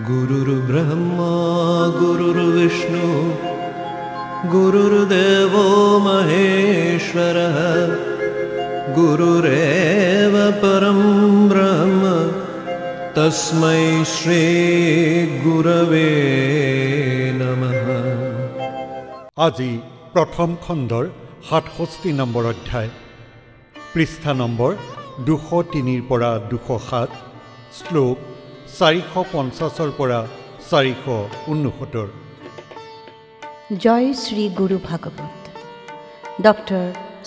गुरुर्ब्रह्मा गुरुर्विष्णु गुरुर्देवो महेश्वरः गुरुरेव परं ब्रह्म तस्मै श्री गुरवे नमः। আজি प्रथम खंडर 67 নম্বৰ অধ্যায় পৃষ্ঠা নম্বৰ 203 পৰা 207 শ্লোক 450 পৰা 469। জয় শ্ৰী গুৰু ভাগৱত ডক্টৰ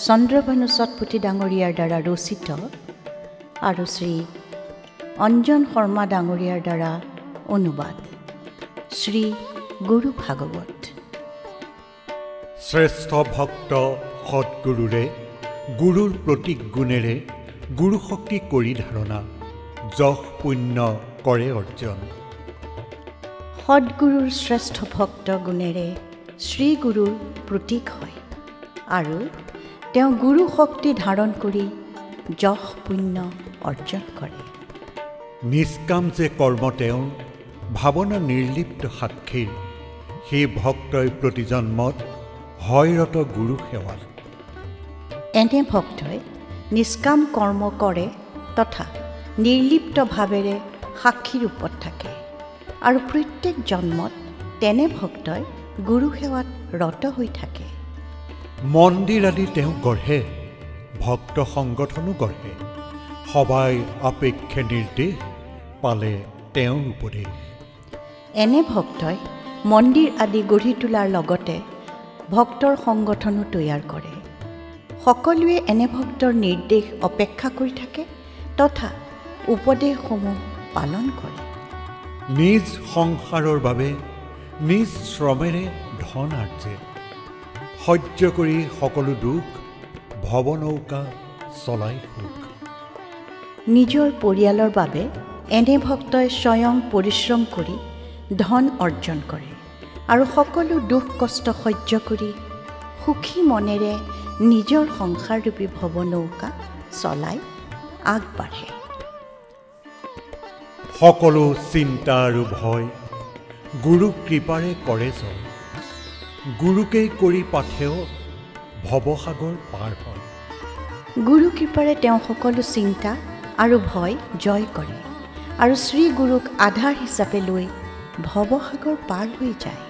চন্দ্ৰভানু সতপুতি ডাঙৰীয়াৰ দ্বাৰা ৰচিত আৰু শ্ৰী অঞ্জন শৰ্মা ডাঙৰীয়াৰ দ্বাৰা অনুবাদ। শ্ৰী গুৰু ভাগৱত। শ্ৰেষ্ঠ ভক্ত সৎগুৰুৰে গুৰুৰ প্ৰতীক গুণেৰে গুৰু শক্তি কৰি ধাৰণা যশ পুণ্য কৰে অৰ্জন। সৎগুৰুৰ শ্ৰেষ্ঠ ভক্ত গুণেৰে শ্ৰী গুৰুৰ প্ৰতীক হয় আৰু তেওঁ গুৰু শক্তি ধাৰণ কৰি যশ পুণ্য অৰ্জন কৰে। নিষ্কাম যে কৰ্ম তেওঁৰ ভাৱনা নিৰ্লিপ্ত সাক্ষীৰ সেই ভক্তই প্ৰতিজন্মত হয়ৰত গুৰু সেৱা। এনে ভক্তই নিষ্কাম কৰ্ম কৰে তথা নিৰ্লিপ্ত ভাৱেৰে সাক্ষী ৰূপত থাকে আৰু প্ৰত্যেক জন্মত তেনে ভক্তই গুৰু সেৱাত ৰত হৈ থাকে। মন্দিৰ আদি তেওঁ গঢ়ে, ভক্ত সংগঠনো গঢ়ে, সবাই আপেক্ষে নিৰ্দেশ পালে তেওঁৰ উপদেশ। এনে ভক্তই মন্দিৰ আদি গঢ়ি তোলাৰ লগতে ভক্তৰ সংগঠনো তৈয়াৰ কৰে। সকলোৱে এনে ভক্তৰ নিৰ্দেশ অপেক্ষা কৰি থাকে তথা উপদেশসমূহ পালন কৰে। নিজ সংসাৰৰ বাবে নিজ শ্ৰমেৰে ধন আৰ্জে, সহ্য কৰি সকলো দুখ ভৱনৌকা চলাই সুখ। নিজৰ পৰিয়ালৰ বাবে এনে ভক্তই স্বয়ং পৰিশ্ৰম কৰি ধন অৰ্জন কৰে আৰু সকলো দুখ কষ্ট সহ্য কৰি সুখী মনেৰে নিজৰ সংসাৰৰূপী ভৱনৌকা চলাই আগবাঢ়ে। সকলো চিন্তা আৰু ভয় গুৰু কৃপাৰে কৰে জয়, গুৰুকেই কৰি পাঠেও ভৱসাগৰ পাৰ হয়। গুৰু কৃপাৰে তেওঁ সকলো চিন্তা আৰু ভয় জয় কৰে আৰু শ্ৰী গুৰুক আধাৰ হিচাপে লৈ ভৱসাগৰ পাৰ হৈ যায়।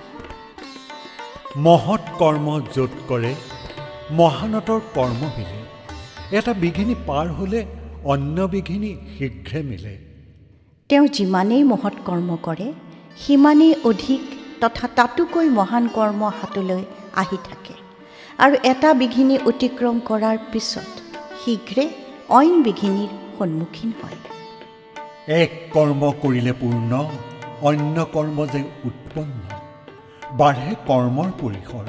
মহৎ কৰ্ম য'ত কৰে মহানতৰ কৰ্ম মিলে, এটা বিঘিনি পাৰ হ'লে অন্য বিঘিনি শীঘ্ৰে মিলে। তেওঁ যিমানেই মহৎ কৰ্ম কৰে সিমানেই অধিক তথা তাতোকৈ মহান কৰ্ম হাতলৈ আহি থাকে আৰু এটা বিঘিনি অতিক্ৰম কৰাৰ পিছত শীঘ্ৰে অইন বিঘিনিৰ সন্মুখীন হয়। এক কৰ্ম কৰিলে পূৰ্ণ, অন্য কৰ্ম যে উৎপন্ন, বাঢ়ে কৰ্মৰ পৰিসৰ,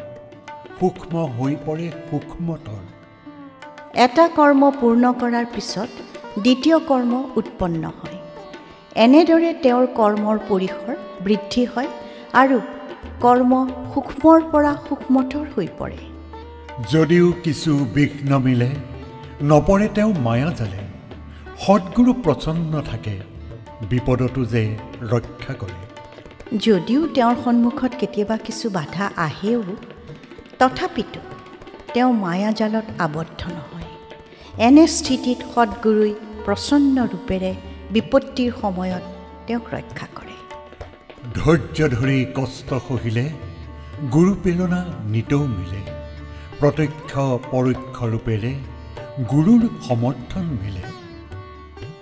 সূক্ষ্ম হৈ পৰে সূক্ষ্মতৰ। এটা কৰ্ম পূৰ্ণ কৰাৰ পিছত দ্বিতীয় কৰ্ম উৎপন্ন হয়। এনেদৰে তেওঁৰ কৰ্মৰ পৰিসৰ বৃদ্ধি হয় আৰু কৰ্ম সূক্ষ্মৰ পৰা সূক্ষ্মতৰ হৈ পৰে। যদিও কিছু বিঘ্ন মিলে নপৰে তেওঁ মায়া জালে, সৎগুৰু প্ৰচন্ন থাকে বিপদতো যে ৰক্ষা কৰে। যদিও তেওঁৰ সন্মুখত কেতিয়াবা কিছু বাধা আহেও তথাপিতো তেওঁ মায়াজালত আবদ্ধ নহয়। এনে স্থিতিত সৎগুৰুই প্ৰচন্ন ৰূপেৰে বিপত্তিৰ সময়ত তেওঁক ৰক্ষা কৰে। ধৈৰ্য ধৰি কষ্ট সহিলে গুৰু প্ৰেৰণা নিতৌ মিলে, প্ৰত্যক্ষ পৰোক্ষ ৰূপেৰে গুৰুৰ সমৰ্থন মিলে।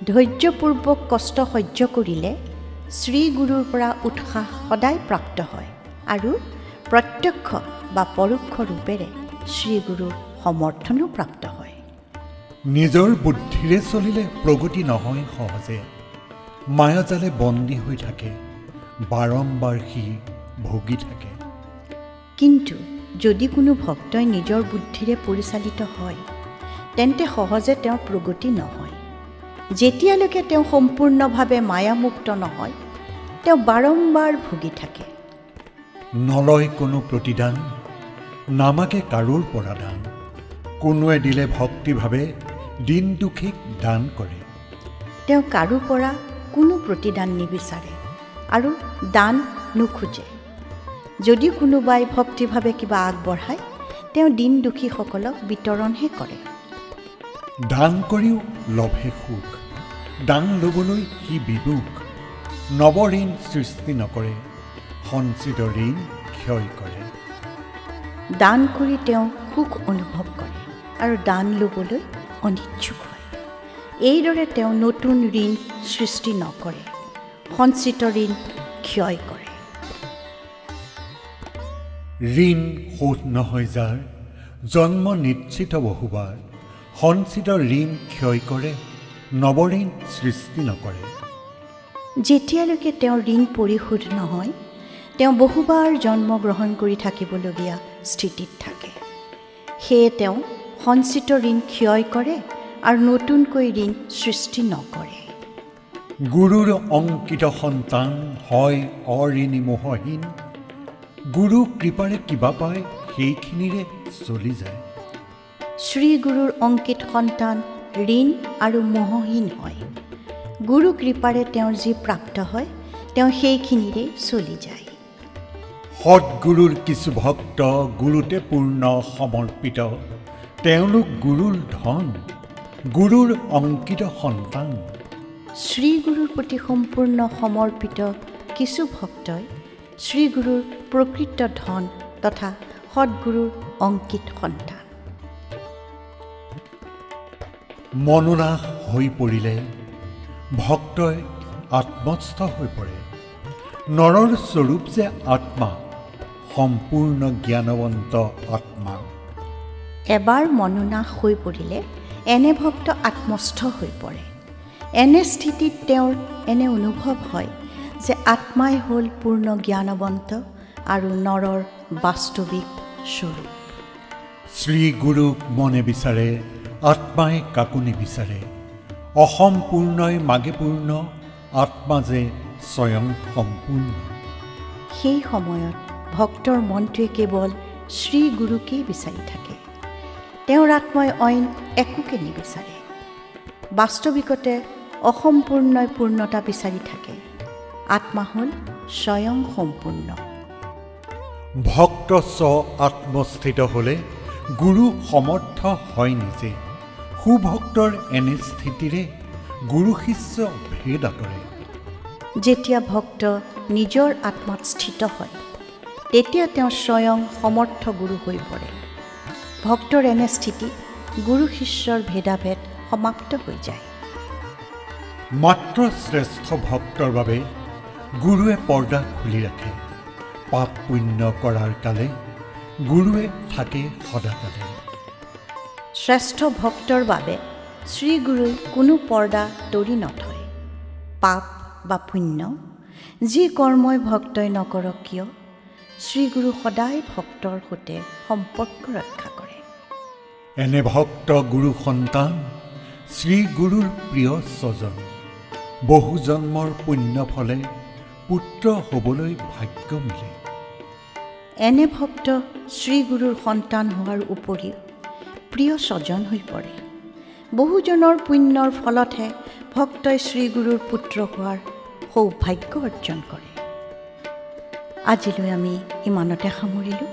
ধৈৰ্যপূৰ্বক কষ্ট সহ্য কৰিলে শ্ৰী গুৰুৰ পৰা উৎসাহ সদায় প্ৰাপ্ত হয় আৰু প্ৰত্যক্ষ বা পৰোক্ষ ৰূপেৰে শ্ৰী গুৰুৰ সমৰ্থনো প্ৰাপ্ত হয়। নিজৰ বুদ্ধিৰে চলিলে প্ৰগতি নহয় সহজে, মায়াজালে বন্দী হৈ থাকে, বাৰম্বাৰ সি ভুগি থাকে। কিন্তু যদি কোনো ভক্তই নিজৰ বুদ্ধিৰে পৰিচালিত হয় তেন্তে সহজে তেওঁৰ প্ৰগতি নহয়। যেতিয়ালৈকে তেওঁ সম্পূৰ্ণভাৱে মায়ামুক্ত নহয় তেওঁ বাৰম্বাৰ ভুগি থাকে। নলয় কোনো প্ৰতিদান, নামাকে কাৰোৰ পৰা দান। কোনোৱে দিলে ভক্তিভাৱে দিন দুখীক দান কৰে। তেওঁ কাৰো পৰা কোনো প্ৰতিদান নিবিচাৰে আৰু দান নোখোজে। যদি কোনোবাই ভক্তিভাৱে কিবা আগবঢ়ায় তেওঁ দিন দুখীসকলক বিতৰণহে কৰে। দান কৰিও লভে সুখ, দান ল'বলৈ সি বিমুখ। নৱ ঋণ সৃষ্টি নকৰে, সঞ্চিত ঋণ ক্ষয় কৰে। দান কৰি তেওঁ সুখ অনুভৱ কৰে আৰু দান ল'বলৈ অনিচ্ছুক হয়। এইদৰে তেওঁ নতুন ঋণ সৃষ্টি নকৰে, সঞ্চিত ঋণ ক্ষয় কৰে। ঋণ শোধ নহয় যাৰ, জন্ম নিশ্চিত বহুবাৰ। সঞ্চিত ঋণ ক্ষয় কৰে, নৱ ঋণ সৃষ্টি নকৰে। যেতিয়ালৈকে তেওঁৰ ঋণ পৰিশোধ নহয় তেওঁ বহুবাৰ জন্ম গ্ৰহণ কৰি থাকিবলগীয়া স্থিতিত থাকে। সেয়ে তেওঁ সঞ্চিত ঋণ ক্ষয় কৰে আৰু নতুনকৈ ঋণ সৃষ্টি নকৰে। গুৰুৰ অংকিত সন্তান হয় অঋণী মোহহীন। গুৰু কৃপাৰে কিবা পায় সেইখিনিৰে চলি যায়। শ্ৰীগুৰুৰ অংকিত সন্তান ঋণ আৰু মোহহীন হয়। গুৰু কৃপাৰে তেওঁৰ যি প্ৰাপ্ত হয় তেওঁ সেইখিনিৰে চলি যায়। সৎগুৰুৰ কিছু ভক্ত গুৰুতে পূৰ্ণ সমৰ্পিত। তেওঁলোক গুৰুৰ ধন, গুৰুৰ অংকিত সন্তান। শ্ৰীগুৰুৰ প্ৰতি সম্পূৰ্ণ সমৰ্পিত কিছু ভক্তই শ্ৰীগুৰুৰ প্ৰকৃত ধন তথা সৎগুৰুৰ অংকিত সন্তান। মনোনাশ হৈ পৰিলে ভক্তই আত্মস্থ হৈ পৰে। নৰৰ স্বৰূপ যে আত্মা, সম্পূৰ্ণ জ্ঞানৱন্ত আত্মা। এবাৰ মনোনাশ হৈ পৰিলে এনে ভক্ত আত্মস্থ হৈ পৰে। এনে স্থিতিত তেওঁৰ এনে অনুভৱ হয় যে আত্মাই হ'ল পূৰ্ণ জ্ঞানৱন্ত আৰু নৰৰ বাস্তৱিক স্বৰূপ। শ্ৰীগুৰুক মনে বিচাৰে, আত্মাই কাকো নিবিচাৰে। অসম্পূৰ্ণই মাগে পূৰ্ণ, আত্মা যে স্বয়ং সম্পূৰ্ণ। সেই সময়ত ভক্তৰ মনটোৱে কেৱল শ্ৰীগুৰুকেই বিচাৰি থাকে। তেওঁৰ আত্মাই অইন একোকে নিবিচাৰে। বাস্তৱিকতে অসম্পূৰ্ণই পূৰ্ণতা বিচাৰি থাকে। আত্মা হ'ল স্বয়ং সম্পূৰ্ণ। ভক্ত স্ব আত্মস্থিত হ'লে গুৰু সমৰ্থ হয় নিজে। সুভক্তৰ এনে স্থিতিৰে গুৰু শিষ্য ভেদ আঁতৰে। যেতিয়া ভক্ত নিজৰ আত্মাত স্থিত হয় তেতিয়া তেওঁ স্বয়ং সমৰ্থ গুৰু হৈ পৰে। ভক্তৰ এনে স্থিতিত গুৰু শিষ্যৰ ভেদাভেদ সমাপ্ত হৈ যায়। মাত্ৰ শ্ৰেষ্ঠ ভক্তৰ বাবে গুৰুৱে পৰ্দা খুলি ৰাখে। পাপ পুণ্য কৰাৰ কালে গুৰুৱে থাকে সদাকালে। শ্ৰেষ্ঠ ভক্তৰ বাবে শ্ৰীগুৰুই কোনো পৰ্দা তৰি নথয়। পাপ বা পুণ্য যি কৰ্মই ভক্তই নকৰক কিয় শ্ৰীগুৰু সদায় ভক্তৰ সৈতে সম্পৰ্ক ৰক্ষা কৰে। এনে ভক্ত গুৰু সন্তান, শ্ৰীগুৰুৰ প্ৰিয় স্বজন। বহু জন্মৰ পুণ্য ফলে পুত্ৰ হ'বলৈ ভাগ্য মিলে। এনে ভক্ত শ্ৰীগুৰুৰ সন্তান হোৱাৰ উপৰিও প্ৰিয় স্বজন হৈ পৰে। বহুজনৰ পুণ্যৰ ফলতহে ভক্তই শ্ৰীগুৰুৰ পুত্ৰ হোৱাৰ সৌভাগ্য অৰ্জন কৰে। আজিলৈ আমি ইমানতে সামৰিলোঁ।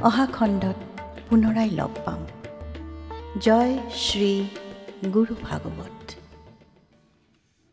অহা খণ্ডত পুনৰাই লগ পাম। জয় শ্ৰী গুৰু ভাগৱত।